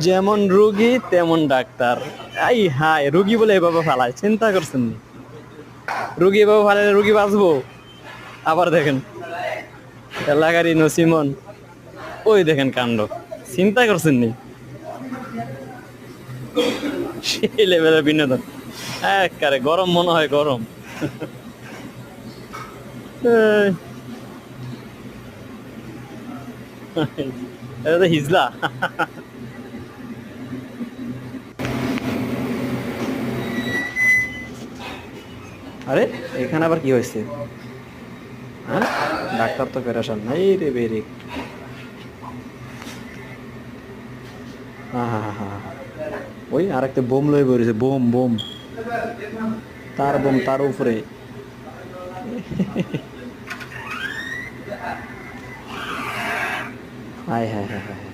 যেমন রুগী তেমন ডাক্তার। এই হাই, রুগী বলে এভাবে ফালায়, চিন্তা করছেন নি? রুগী এভাবে ফালালে রুগী বাঁচবো? আবার দেখেন এলাকারই নসিমন, ওই দেখেন কাণ্ড, চিন্তা করছেন নি? সেই লেভেলের বিনোদন, একেবারে গরম মনে হয় গরম। এই, এটা তো হিজলা। আরে এখানে আবার কি হয়েছে? হ্যাঁ, ডাক্তার তো পেরেশান নাই রে বেরে। হ্যাঁ হ্যাঁ হ্যাঁ হ্যাঁ, ওই আর একটা বোম লয়ে বেরিয়েছে, বোম বোম, তার বোম তার উপরে। হায় হায় হায় হায়।